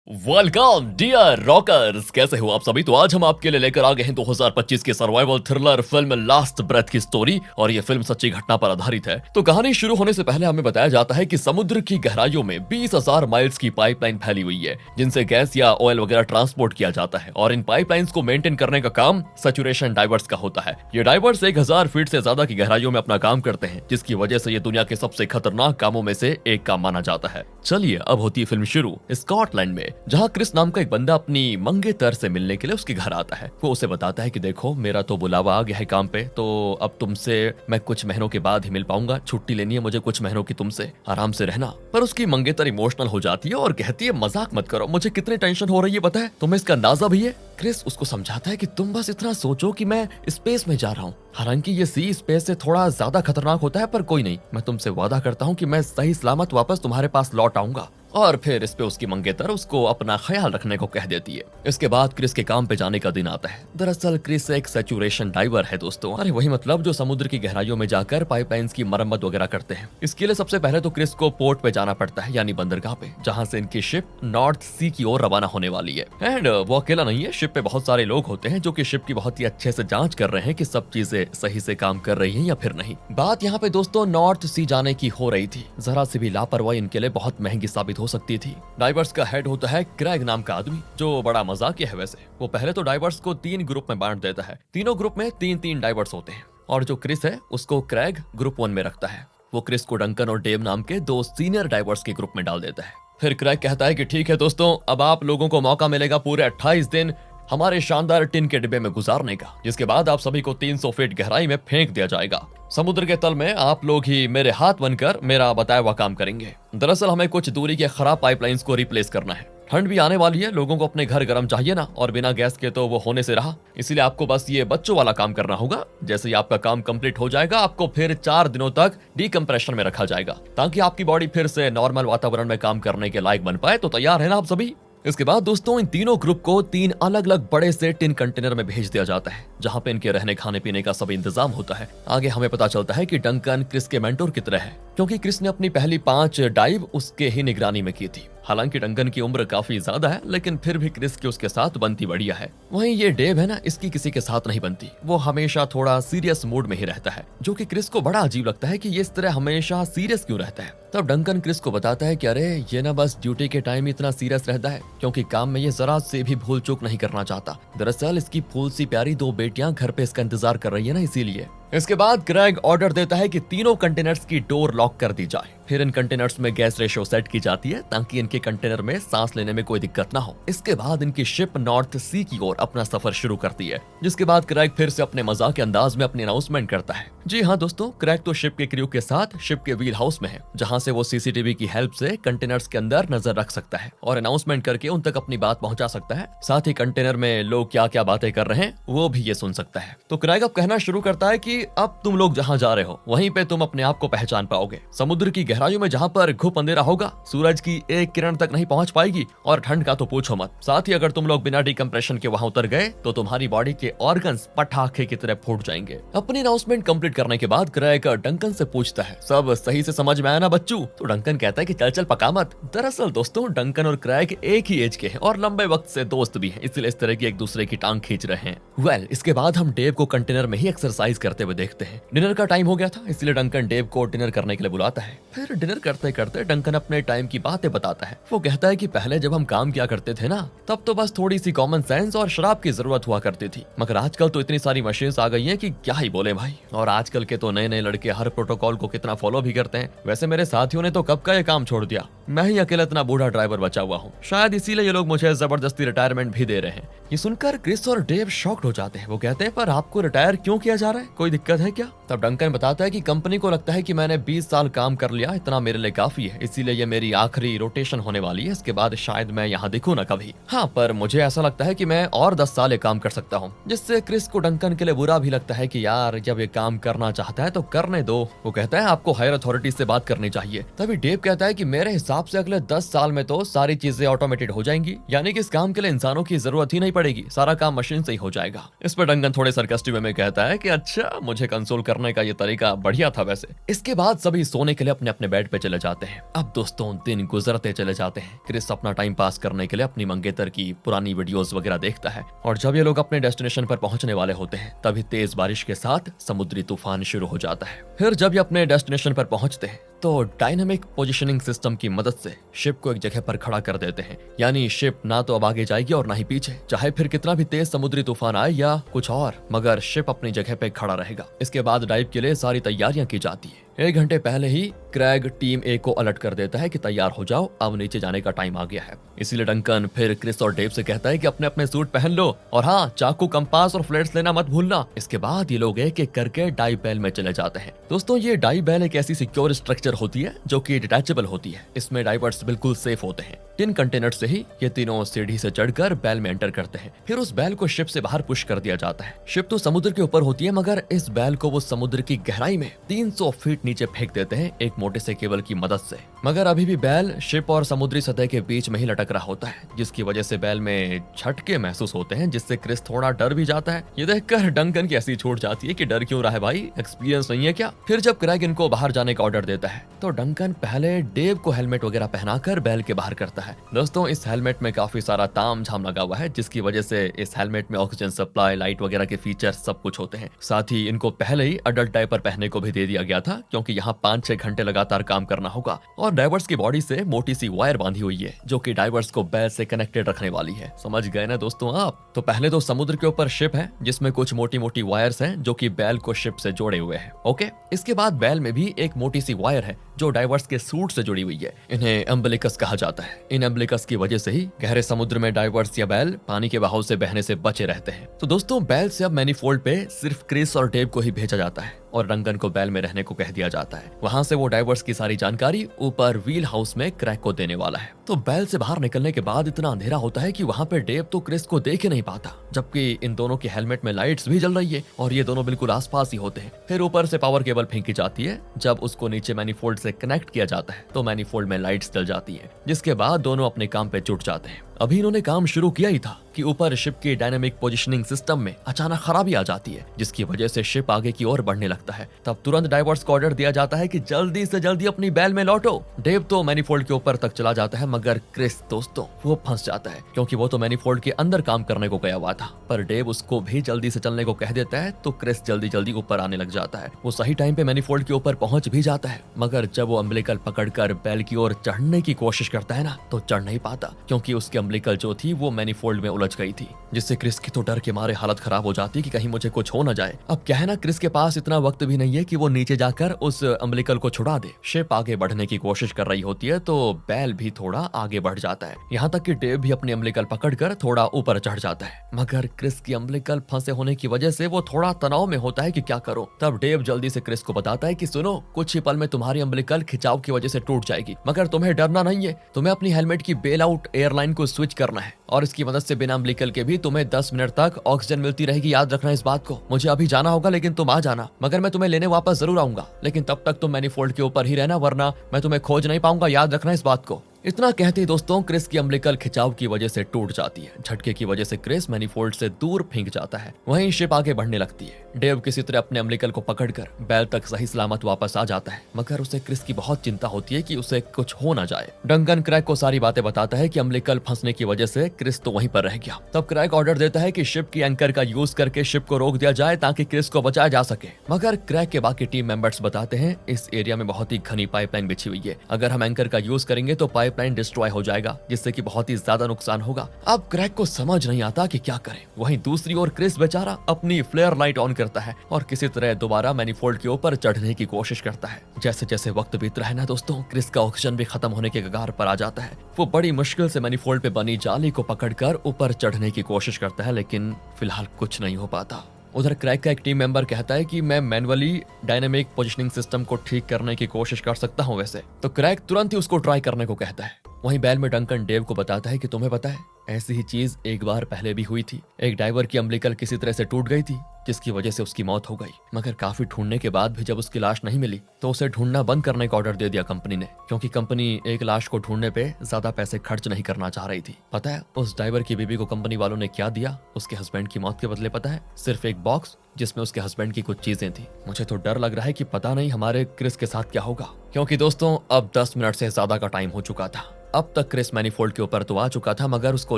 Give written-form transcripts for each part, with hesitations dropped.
Welcome dear rockers, कैसे हो आप सभी। तो आज हम आपके लिए लेकर आ गए हैं 2025 की survival thriller film last breath की स्टोरी। और ये फिल्म सच्ची घटना पर आधारित है। तो कहानी शुरू होने से पहले हमें बताया जाता है कि समुद्र की गहराइयों में 20,000 माइल्स की पाइपलाइन फैली हुई है, जिनसे गैस या ऑयल वगैरह ट्रांसपोर्ट किया जाता है। और इन पाइपलाइंस को मेंटेन करने का काम सैचुरेशन डाइवर्स का होता है। ये डाइवर्स 1,000 फीट से ज्यादा की गहराइयों में अपना काम करते हैं, जिसकी वजह से ये दुनिया के सबसे खतरनाक कामों में से एक काम माना जाता है। चलिए अब होती है फिल्म शुरू स्कॉटलैंड में, जहाँ क्रिस नाम का एक बंदा अपनी मंगेतर से मिलने के लिए उसके घर आता है। वो उसे बताता है कि देखो, मेरा तो बुलावा आ गया है काम पे, तो अब तुमसे मैं कुछ महीनों के बाद ही मिल पाऊंगा। छुट्टी लेनी है मुझे कुछ महीनों की, तुमसे आराम से रहना। पर उसकी मंगेतर इमोशनल हो जाती है और कहती है मजाक मत करो, मुझे कितनी टेंशन हो रही है पता है तुम्हें, इसका अंदाजा भी है। क्रिस उसको समझाता है कि तुम बस इतना सोचो कि मैं स्पेस में जा रहा हूँ। हालांकि ये सी स्पेस से थोड़ा ज्यादा खतरनाक होता है, पर कोई नहीं, मैं तुमसे वादा करता हूँ कि मैं सही सलामत वापस तुम्हारे पास लौट आऊंगा। और फिर इस पे उसकी मंगेतर उसको अपना ख्याल रखने को कह देती है। इसके बाद क्रिस के काम पे जाने का दिन आता है। दरअसल क्रिस एक सैचुरेशन डाइवर है दोस्तों। अरे वही मतलब जो समुद्र की गहराइयों में जाकर पाइपलाइंस की मरम्मत वगैरह करते हैं। इसके लिए सबसे पहले तो क्रिस को पोर्ट पे जाना पड़ता है, यानी बंदरगाह पे, जहाँ से इनकी शिप नॉर्थ सी की ओर रवाना होने वाली है। एंड वो अकेला नहीं है, शिप पे बहुत सारे लोग होते हैं जो कि शिप की बहुत ही अच्छे से जांच कर रहे हैं कि सब चीजें सही से काम कर रही हैं या फिर नहीं। बात यहाँ पे दोस्तों नॉर्थ सी जाने की हो रही थी। जरा सी भी लापरवाही इनके लिए बहुत महंगी साबित हो सकती थी। डाइवर्स का हेड होता है क्रेग नाम का आदमी, जो बड़ा मजाकिया है वैसे। वो पहले तो डाइवर्स को 3 ग्रुप में बांट देता है। तीनों ग्रुप में 3-3 डाइवर्स होते हैं। और जो क्रिस है उसको क्रेग ग्रुप 1 में रखता है। वो क्रिस को डंकन और डेव नाम के 2 सीनियर डाइवर्स के ग्रुप में डाल देता है। फिर क्रेग कहता है कि ठीक है दोस्तों, अब आप लोगों को मौका मिलेगा पूरे 28 दिन हमारे शानदार टिन के डिब्बे में गुजारने का, जिसके बाद आप सभी को 300 फीट गहराई में फेंक दिया जाएगा। समुद्र के तल में आप लोग ही मेरे हाथ बनकर मेरा बताया हुआ काम करेंगे। दरअसल हमें कुछ दूरी के खराब पाइपलाइंस को रिप्लेस करना है। ठंड भी आने वाली है, लोगों को अपने घर गर्म चाहिए ना, और बिना गैस के तो वो होने से रहा। इसीलिए आपको बस ये बच्चों वाला काम करना होगा। जैसे ही आपका काम कंप्लीट हो जाएगा, आपको फिर 4 दिनों तक डिकम्प्रेशन में रखा जाएगा, ताकि आपकी बॉडी फिर से नॉर्मल वातावरण में काम करने के लायक बन पाए। तो तैयार है ना आप सभी। इसके बाद दोस्तों इन तीनों ग्रुप को 3 अलग अलग बड़े से टिन कंटेनर में भेज दिया जाता है, जहां पे इनके रहने खाने पीने का सब इंतजाम होता है। आगे हमें पता चलता है कि डंकन क्रिस के मेंटोर की तरह है, क्योंकि क्रिस ने अपनी पहली 5 डाइव उसके ही निगरानी में की थी। हालांकि डंकन की उम्र काफी ज्यादा है, लेकिन फिर भी क्रिस की उसके साथ बनती बढ़िया है। वहीं ये डेव है ना, इसकी किसी के साथ नहीं बनती। वो हमेशा थोड़ा सीरियस मूड में ही रहता है, जो कि क्रिस को बड़ा अजीब लगता है कि ये इस तरह हमेशा सीरियस क्यों रहता है। तब डंकन क्रिस को बताता है कि अरे ये ना बस ड्यूटी के टाइम इतना सीरियस रहता है, क्योंकि काम में ये जरा से भी भूल चूक नहीं करना चाहता। दरअसल इसकी फूल सी प्यारी 2 बेटियां घर पे इसका इंतजार कर रही है ना, इसीलिए। इसके बाद क्रेग ऑर्डर देता है कि तीनों कंटेनर्स की डोर लॉक कर दी जाए। फिर इन कंटेनर्स में गैस रेशो सेट की जाती है, ताकि इनके कंटेनर में सांस लेने में कोई दिक्कत ना हो। इसके बाद इनकी शिप नॉर्थ सी की ओर अपना सफर शुरू करती है, जिसके बाद क्रेग फिर से अपने मजाक के अंदाज में अपनी अनाउंसमेंट करता है। जी हाँ दोस्तों, क्रेग तो शिप के क्रू के साथ शिप के व्हील हाउस में है, जहाँ से वो सीसीटीवी की हेल्प से कंटेनर्स के अंदर नजर रख सकता है और अनाउंसमेंट करके उन तक अपनी बात पहुंचा सकता है। साथ ही कंटेनर में लोग क्या क्या बातें कर रहे हैं वो भी ये सुन सकता है। तो क्रेग अब कहना शुरू करता है कि अब तुम लोग जहाँ जा रहे हो वहीं पे तुम अपने आप को पहचान पाओगे। समुद्र की गहराइयों में जहाँ पर घुप अंधेरा होगा, सूरज की एक किरण तक नहीं पहुंच पाएगी, और ठंड का तो पूछो मत। साथ ही अगर तुम लोग बिना डिकम्प्रेशन के वहां उतर गए तो तुम्हारी बॉडी के ऑर्गन्स पटाखे की तरह फूट जाएंगे। अपनी अनाउंसमेंट कंप्लीट करने के बाद क्रेग डंकन से पूछता है, सब सही से समझ में आया ना बच्चू। तो डंकन कहता है कि चल चल पका मत। दरअसल दोस्तों डंकन और क्रेग एक ही एज के हैं और लंबे वक्त से दोस्त भी हैं, इसलिए इस तरह की एक दूसरे की टांग खींच रहे हैं। इसके बाद हम डेव को कंटेनर में ही एक्सरसाइज करते हुए देखते हैं। डिनर का टाइम हो गया था, इसलिए डंकन डेव को डिनर करने के लिए बुलाता है। फिर डिनर करते करते डंकन अपने टाइम की बातें बताता है। वो कहता है कि पहले जब हम काम किया करते थे ना, तब तो बस थोड़ी सी कॉमन सेंस और शराब की जरूरत हुआ करती थी, मगर आजकल तो इतनी सारी मशीन्स आ गई हैं कि क्या ही बोले भाई। और आजकल के तो नए नए लड़के हर प्रोटोकॉल को कितना फॉलो भी करते हैं। वैसे मेरे साथियों ने तो कब का ये काम छोड़ दिया, मैं ही अकेला इतना बूढ़ा ड्राइवर बचा हुआ हूँ। शायद इसीलिए ये लोग मुझे जबरदस्ती रिटायरमेंट भी दे रहे हैं। ये सुनकर क्रिस और डेव शॉक्ड हो जाते हैं। वो कहते हैं, पर आपको रिटायर क्यों किया जा रहा है, कोई दिक्कत है क्या? तब डंकन बताता है कि कंपनी को लगता है कि मैंने 20 साल काम कर लिया, इतना मेरे लिए काफी है, इसीलिए ये मेरी आखिरी रोटेशन होने वाली है। इसके बाद शायद मैं यहाँ दिखूं ना कभी। हाँ, पर मुझे ऐसा लगता है कि मैं और 10 साल ये काम कर सकता हूँ। जिससे क्रिस को डंकन के लिए बुरा भी लगता है कि यार जब ये काम करना चाहता है तो करने दो। वो कहता है आपको हायर अथॉरिटी से बात करनी चाहिए। तभी डेव कहता है कि मेरे हिसाब से अगले 10 साल में तो सारी चीजें ऑटोमेटेड हो जाएंगी, यानी कि इस काम के लिए इंसानों की जरूरत ही नहीं पड़ेगी, सारा काम मशीन से ही हो जाएगा। इस पर डंकन थोड़े सरकास्टिक वे में कहता है कि अच्छा, मुझे कंसोल करने का ये तरीका बढ़िया था वैसे। इसके बाद सभी सोने के लिए अपने अपने बेड पे चले जाते हैं। अब दोस्तों दिन गुजरते चले जाते हैं। क्रिस अपना टाइम पास करने के लिए अपनी मंगेतर की पुरानी वीडियोस वगैरह देखता है और जब ये लोग अपने डेस्टिनेशन पर पहुंचने वाले होते हैं तभी तेज बारिश के साथ समुद्री तूफान शुरू हो जाता है। फिर जब ये अपने डेस्टिनेशन पर पहुंचते हैं तो डायनामिक पोजीशनिंग सिस्टम की मदद से शिप को एक जगह पर खड़ा कर देते हैं। यानी शिप ना तो अब आगे जाएगी और ना ही पीछे, चाहे फिर कितना भी तेज समुद्री तूफान आए या कुछ और, मगर शिप अपनी जगह पे खड़ा रहेगा। इसके बाद डाइव के लिए सारी तैयारियां की जाती है। 1 घंटे पहले ही क्रैग टीम ए को अलर्ट कर देता है कि तैयार हो जाओ, अब नीचे जाने का टाइम आ गया है। इसीलिए डंकन फिर क्रिस और डेव से कहता है कि अपने अपने सूट पहन लो और हाँ, चाकू, कंपास और फ्लेट्स लेना मत भूलना। इसके बाद ये लोग एक एक करके डाइव बेल में चले जाते हैं। दोस्तों ये डाइव बेल एक ऐसी सिक्योर स्ट्रक्चर होती है जो कि डिटैचेबल होती है। इसमें डाइवर्स बिल्कुल सेफ होते हैं। टिन कंटेनर से ही ये तीनों सीढ़ी से चढ़कर बैल में एंटर करते हैं। फिर उस बैल को शिप से बाहर पुश कर दिया जाता है। शिप तो समुद्र के ऊपर होती है मगर इस बैल को वो समुद्र की गहराई में 300 फीट नीचे फेंक देते हैं एक मोटे से केबल की मदद से। मगर अभी भी बैल शिप और समुद्री सतह के बीच में ही लटक रहा होता है, जिसकी वजह से बैल में झटके महसूस होते हैं, जिससे क्रिस थोड़ा डर भी जाता है। ये देखकर डंकन की ऐसी छूट जाती है कि डर क्यों रहा है भाई, एक्सपीरियंस नहीं है क्या। फिर जब क्रैग इनको बाहर जाने का ऑर्डर देता है तो डंकन पहले डेव को हेलमेट वगैरह पहनाकर बैल के बाहर करता है। दोस्तों इस हेलमेट में काफी सारा ताम झाम लगा हुआ है, जिसकी वजह से इस हेलमेट में ऑक्सीजन सप्लाई, लाइट वगैरह के फीचर्स सब कुछ होते हैं। साथ ही इनको पहले ही अडल्ट डायपर पहनने को भी दे दिया गया था, क्योंकि यहाँ 5-6 घंटे लगातार काम करना होगा। और डाइवर्स की बॉडी से मोटी सी वायर बांधी हुई है जो कि डाइवर्स को बैल से कनेक्टेड रखने वाली है। समझ गए ना दोस्तों आप। तो पहले तो समुद्र के ऊपर शिप है जिसमें कुछ मोटी मोटी वायर्स हैं जो कि बैल को शिप से जोड़े हुए हैं। ओके, इसके बाद बैल में भी एक मोटी सी वायर है जो डाइवर्स के सूट से जुड़ी हुई है। इन्हें एम्बिलिकस कहा जाता है। इन एम्बिलिकस की वजह से ही गहरे समुद्र में डाइवर्स या बैल पानी के बहाव से बहने से बचे रहते हैं। तो दोस्तों बैल से अब मैनीफोल्ड पे सिर्फ क्रिस और डेव को ही भेजा जाता है और डंकन को बैल में रहने को कह दिया जाता है। वहां से वो डाइवर्स की सारी जानकारी ऊपर व्हील हाउस में क्रैग को देने वाला है। तो बैल से बाहर निकलने के बाद इतना अंधेरा होता है कि वहां पे डेव तो क्रिस को देख ही नहीं पाता, जबकि इन दोनों के हेलमेट में लाइट्स भी जल रही है और ये दोनों बिल्कुल आसपास ही होते हैं। फिर ऊपर से पावर केबल फेंकी जाती है। जब उसको नीचे मैनीफोल्ड से कनेक्ट किया जाता है तो मैनीफोल्ड में लाइट्स जल जाती है, जिसके बाद दोनों अपने काम पे जुट जाते हैं। अभी इन्होंने काम शुरू किया ही था कि ऊपर शिप के डायनामिक पोजीशनिंग सिस्टम में अचानक खराबी आ जाती है, जिसकी वजह से शिप आगे की ओर बढ़ने लगता है। तब तुरंत डाइवर्स को ऑर्डर दिया जाता है कि जल्दी से जल्दी अपनी बैल में लौटो। डेव तो मैनीफोल्ड के ऊपर तक चला जाता है, मगर क्रिस दोस्तों वो फंस जाता है, क्योंकि वो तो मैनीफोल्ड के अंदर काम करने को गया हुआ था। पर डेव उसको भी जल्दी से चलने को कह देता है तो क्रिस जल्दी जल्दी ऊपर आने लग जाता है। वो सही टाइम पे मैनीफोल्ड के ऊपर पहुंच भी जाता है, मगर जब वो अम्बिलिकल पकड़कर बैल की ओर चढ़ने की कोशिश करता है ना, तो चढ़ नहीं पाता, क्योंकि उसकी अम्बिलिकल जो थी वो मैनीफोल्ड में उलझ गई थी, जिससे क्रिस की तो डर के मारे हालत खराब हो जाती कि कहीं मुझे कुछ हो न जाए। अब क्या है ना, क्रिस के पास इतना वक्त भी नहीं है कि वो नीचे जाकर उस अम्बिलिकल को छुड़ा दे। शिप आगे बढ़ने की कोशिश कर रही होती है तो बैल भी थोड़ा आगे बढ़ जाता है, यहाँ तक कि डेव भी अपनी अम्बिलिकल पकड़कर थोड़ा ऊपर चढ़ जाता है। मगर क्रिस की अम्बिलिकल फंसे होने की वजह से वो थोड़ा तनाव में होता है कि क्या करो। तब डेव जल्दी से क्रिस को बताता है कि सुनो, कुछ ही पल में तुम्हारी अम्बिलिकल खिंचाव की वजह से टूट जाएगी, मगर तुम्हें डरना नहीं है। तुम्हें अपनी हेलमेट की बेल आउट एयरलाइन को स्विच करना है और इसकी मदद से बिना अम्बिलिकल के भी तुम्हें 10 मिनट तक ऑक्सीजन मिलती रहेगी। याद रखना इस बात को। मुझे अभी जाना होगा लेकिन तुम आ जाना, मगर मैं तुम्हें लेने वापस जरूर आऊंगा, लेकिन तब तक तुम मैनीफोल्ड के ऊपर ही रहना, वरना मैं तुम्हें खोज नहीं पाऊंगा। याद रखना इस बात को। इतना कहते ही दोस्तों क्रिस की अम्बिलिकल खिंचाव की वजह से टूट जाती है। झटके की वजह से क्रिस मैनीफोल्ड से दूर फेंक जाता है। वहीं शिप आगे बढ़ने लगती है। डेव किसी तरह अपने अम्बिलिकल को पकड़कर बैल तक सही सलामत वापस आ जाता है, मगर उसे क्रिस की बहुत चिंता होती है कि उसे कुछ हो ना जाए। डंकन क्रैग को सारी बातें बताता है कि अम्बिलिकल फंसने की वजह से क्रिस तो वहीं पर रह गया। तब क्रैग ऑर्डर देता है कि शिप की एंकर का यूज करके शिप को रोक दिया जाए ताकि क्रिस को बचाया जा सके। मगर क्रैग के बाकी टीम मेंबर्स बताते हैं इस एरिया में बहुत ही घनी पाइपलाइन बिछी हुई है, अगर हम एंकर का यूज करेंगे तो पाइपलाइन डिस्ट्रॉय हो जाएगा, जिससे कि बहुत ही ज्यादा नुकसान होगा। अब क्रैग को समझ नहीं आता कि क्या करे। वहीं दूसरी ओर क्रिस बेचारा अपनी फ्लेयर लाइट ऑन करता है और किसी तरह दोबारा मैनीफोल्ड के ऊपर चढ़ने की कोशिश करता है। जैसे जैसे वक्त बीत रहा है ना दोस्तों, क्रिस का ऑक्सीजन भी खत्म होने के कगार पर आ जाता है। वो बड़ी मुश्किल से मैनीफोल्ड पे बनी जाली को पकड़कर ऊपर चढ़ने की कोशिश करता है, लेकिन फिलहाल कुछ नहीं हो पाता। उधर क्रैग का एक टीम मेंबर कहता है कि मैं मैनुअली डायनामिक पोजीशनिंग सिस्टम को ठीक करने की कोशिश कर सकता हूं वैसे। तो क्रैग तुरंत ही उसको ट्राई करने को कहता है। वहीं बैल में डंकन डेव को बताता है कि तुम्हें पता है ऐसी ही चीज एक बार पहले भी हुई थी। एक डाइवर की अम्बिलिकल किसी तरह से टूट गई थी जिसकी वजह से उसकी मौत हो गई। मगर काफी ढूंढने के बाद भी जब उसकी लाश नहीं मिली तो उसे ढूंढना बंद करने का ऑर्डर दे दिया कंपनी ने, क्योंकि कंपनी एक लाश को ढूंढने पे ज्यादा पैसे खर्च नहीं करना चाह रही थी। पता है उस ड्राइवर की बीवी को कंपनी वालों ने क्या दिया उसके हस्बैंड की मौत के बदले? पता है, सिर्फ एक बॉक्स जिसमें उसके हस्बैंड की कुछ चीजें थी। मुझे तो डर लग रहा है कि पता नहीं हमारे क्रिस के साथ क्या होगा, क्योंकि दोस्तों अब 10 मिनट से ज्यादा का टाइम हो चुका था। अब तक क्रिस मैनीफोल्ड के ऊपर तो आ चुका था, मगर उसको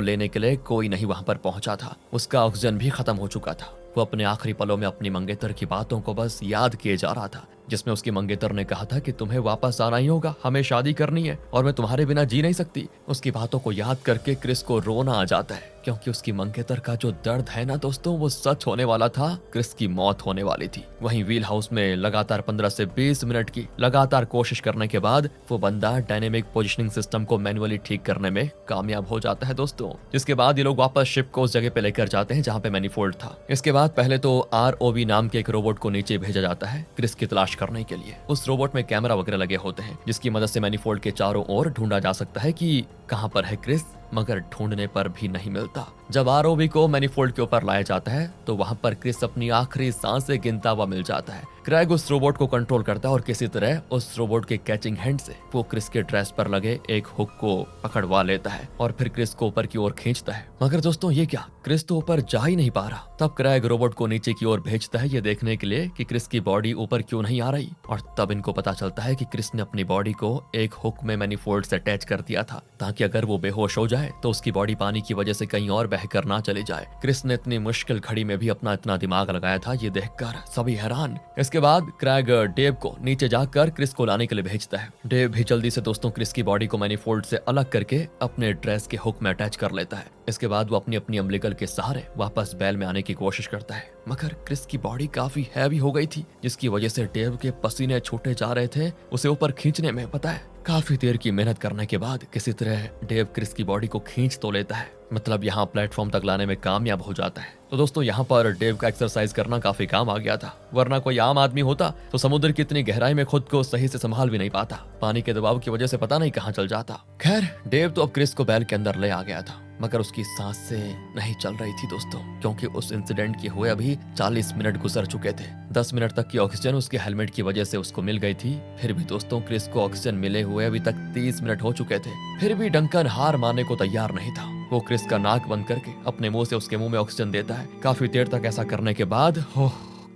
लेने के लिए कोई नहीं वहां पर पहुंचा था। उसका ऑक्सीजन भी खत्म हो चुका था। वो अपने आखिरी पलों में अपनी मंगेतर की बातों को बस याद किए जा रहा था, जिसमें उसकी मंगेतर ने कहा था कि तुम्हें वापस आना ही होगा, हमें शादी करनी है और मैं तुम्हारे बिना जी नहीं सकती। उसकी बातों को याद करके क्रिस को रोना आ जाता है, क्योंकि उसकी मंगेतर का जो दर्द है ना दोस्तों, वो सच होने वाला था। क्रिस की मौत होने वाली थी। वहीं व्हील हाउस में लगातार 15 से 20 मिनट की लगातार कोशिश करने के बाद वो बंदा डायनेमिक पोजिशनिंग सिस्टम को मैनुअली ठीक करने में कामयाब हो जाता है दोस्तों। जिसके बाद ये लोग वापस शिप को उस जगह पे लेकर जाते हैं जहाँ पे मैनीफोल्ड था। इसके बाद पहले तो ROV नाम के एक रोबोट को नीचे भेजा जाता है क्रिस की तलाश करने के लिए। उस रोबोट में कैमरा वगैरह लगे होते हैं, जिसकी मदद से मैनीफोल्ड के चारों ओर ढूंढा जा सकता है कि कहां पर है क्रिस, मगर ढूंढने पर भी नहीं मिलता। जब ROV को मैनीफोल्ड के ऊपर लाया जाता है तो वहां पर क्रिस अपनी आखिरी सांसें गिनता हुआ मिल जाता है। क्रेग उस रोबोट को कंट्रोल करता है और किसी तरह उस रोबोट के कैचिंग हैंड से वो क्रिस के ड्रेस पर लगे एक हुक को पकड़वा लेता है और फिर क्रिस को ऊपर की ओर खींचता है। मगर दोस्तों ये क्या, क्रिस तो ऊपर जा ही नहीं पा रहा। तब क्रेग रोबोट को नीचे की ओर भेजता है ये देखने के लिए कि क्रिस की बॉडी ऊपर क्यों नहीं आ रही। और तब इनको पता चलता है कि क्रिस ने अपनी बॉडी को एक हुक में मैनीफोल्ड से अटैच कर दिया था, ताकि अगर वो बेहोश हो जाए तो उसकी बॉडी पानी की वजह से कहीं और बहकर ना चली जाए। क्रिस ने इतनी मुश्किल घड़ी में भी अपना इतना दिमाग लगाया था, ये देखकर सभी हैरान। इसके बाद क्रेग डेव को नीचे जाकर क्रिस को लाने के लिए भेजता है। डेव भी जल्दी से दोस्तों क्रिस की बॉडी को मैनीफोल्ड से अलग करके अपने ड्रेस के हुक में अटैच कर लेता है। इसके बाद वो अपनी अपनी अम्बिलिकल के सहारे वापस बैल में आने की कोशिश करता है, मगर क्रिस की बॉडी काफी हैवी हो गई थी, जिसकी वजह से डेव के पसीने छूटे जा रहे थे उसे ऊपर खींचने में। पता है काफी देर की मेहनत करने के बाद किसी तरह डेव क्रिस की बॉडी को खींच तो लेता है, मतलब यहाँ प्लेटफॉर्म तक लाने में कामयाब हो जाता है। तो दोस्तों यहाँ पर डेव का एक्सरसाइज करना काफी काम आ गया था, वरना कोई आम आदमी होता तो समुद्र की इतनी गहराई में खुद को सही से संभाल भी नहीं पाता, पानी के दबाव की वजह से पता नहीं कहाँ चल जाता। खैर डेव तो अब क्रिस को बैल के अंदर ले आ गया था, मगर उसकी सांसें नहीं चल रही थी दोस्तों, क्योंकि उस इंसिडेंट के हुए अभी 40 मिनट गुजर चुके थे। 10 मिनट तक की ऑक्सीजन उसके हेलमेट की वजह से उसको मिल गई थी। फिर भी दोस्तों क्रिस को ऑक्सीजन मिले हुए अभी तक 30 मिनट हो चुके थे। फिर भी डंकन हार मानने को तैयार नहीं था। वो क्रिस का नाक बंद करके अपने मुंह से उसके मुंह में ऑक्सीजन देता है। काफी देर तक ऐसा करने के बाद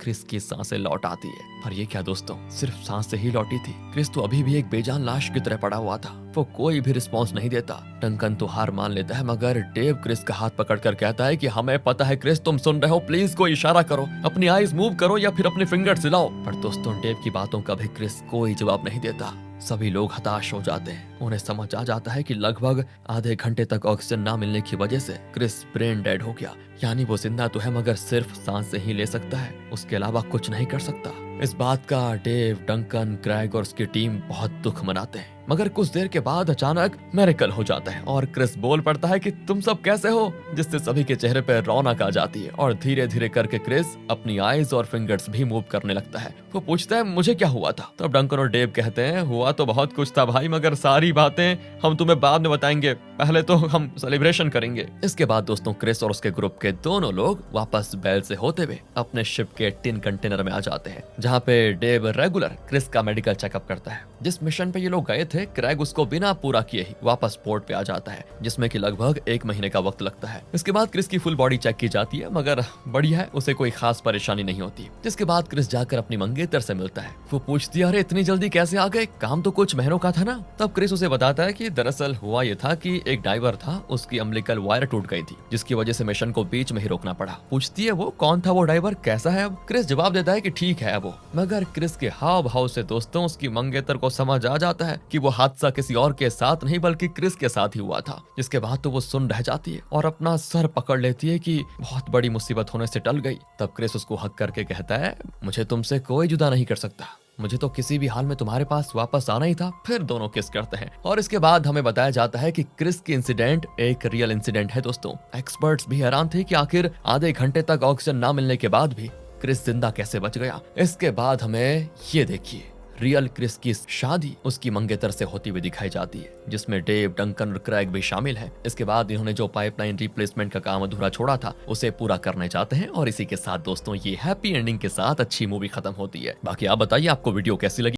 क्रिस की सांसें लौट आती है। पर ये क्या दोस्तों, सिर्फ सांसें ही लौटी थी। क्रिस तो अभी भी एक बेजान लाश की तरह पड़ा हुआ था। वो कोई भी रिस्पॉन्स नहीं देता। डंकन तो हार मान लेता है, मगर डेव क्रिस का हाथ पकड़कर कहता है कि हमें पता है क्रिस, तुम सुन रहे हो, प्लीज कोई इशारा करो, अपनी आईज मूव करो या फिर अपने फिंगर्स हिलाओ। पर दोस्तों डेव की बातों का भी क्रिस कोई जवाब नहीं देता। सभी लोग हताश हो जाते हैं। उन्हें समझ आ जाता है कि लगभग आधे घंटे तक ऑक्सीजन ना मिलने की वजह से क्रिस ब्रेन डेड हो गया। यानी वो जिंदा तो है, मगर सिर्फ सांसें ही ले सकता है, उसके अलावा कुछ नहीं कर सकता। इस बात का डेव, डंकन, क्रेग और उसकी टीम बहुत दुख मनाते हैं। मगर कुछ देर के बाद अचानक मिरेकल हो जाता है और क्रिस बोल पड़ता है कि तुम सब कैसे हो, जिससे सभी के चेहरे पर रौनक आ जाती है और धीरे धीरे करके क्रिस अपनी आईज और फिंगर्स भी मूव करने लगता है। वो पूछता है मुझे क्या हुआ था? तब डंकन और डेव कहते हैं हुआ तो बहुत कुछ था भाई, मगर सारी बातें हम तुम्हें बाद में बताएंगे, पहले तो हम सेलिब्रेशन करेंगे। इसके बाद दोस्तों क्रिस और उसके ग्रुप के दोनों लोग वापस बैल से होते हुए अपने शिप के टिन कंटेनर में आ जाते हैं, जहाँ पे डेव रेगुलर क्रिस का मेडिकल चेकअप करता है। जिस मिशन पे ये लोग गए थे क्रेग उसको बिना पूरा किए ही वापस पोर्ट पे आ जाता है, जिसमें कि लगभग 1 महीने का वक्त लगता है। इसके बाद क्रिस की फुल बॉडी चेक की जाती है, मगर बढ़िया है, उसे कोई खास परेशानी नहीं होती। जिसके बाद क्रिस जाकर अपनी मंगेतर से मिलता है। वो पूछती है अरे इतनी जल्दी कैसे आ गए, काम तो कुछ महीनों का था ना। तब क्रिस उसे बताता है कि दरअसल हुआ ये था कि एक डाइवर था, उसकी अम्बिलिकल वायर टूट गई थी, जिसकी वजह से मिशन को बीच में ही रोकना पड़ा। पूछती है वो कौन था वो डाइवर, कैसा है अब? क्रिस जवाब देता है कि ठीक है वो। मगर क्रिस के हाव भाव से दोस्तों उसकी मंगेतर को समझ आ जाता है कि वो हादसा किसी और के साथ नहीं बल्कि क्रिस के साथ ही हुआ था। जिसके बाद तो वो सुन रह जाती है और अपना सर पकड़ लेती है कि बहुत बड़ी मुसीबत होने से टल गई। तब क्रिस उसको हक करके कहता है मुझे तुमसे कोई जुदा नहीं कर सकता, मुझे तो किसी भी हाल में तुम्हारे पास वापस आना ही था। फिर दोनों किस करते हैं और इसके बाद हमें बताया जाता है कि क्रिस की इंसिडेंट एक रियल इंसिडेंट है दोस्तों। एक्सपर्ट्स भी हैरान थे कि आखिर आधे घंटे तक ऑक्सीजन ना मिलने के बाद भी क्रिस जिंदा कैसे बच गया। इसके बाद हमें ये देखिए रियल क्रिस की शादी उसकी मंगेतर से होती हुई दिखाई जाती है, जिसमें डेव, डंकन और क्रैग भी शामिल है। इसके बाद इन्होंने जो पाइपलाइन रिप्लेसमेंट का काम अधूरा छोड़ा था उसे पूरा करने जाते हैं और इसी के साथ दोस्तों ये हैप्पी एंडिंग के साथ अच्छी मूवी खत्म होती है। बाकी आप बताइए आपको वीडियो कैसी लगी।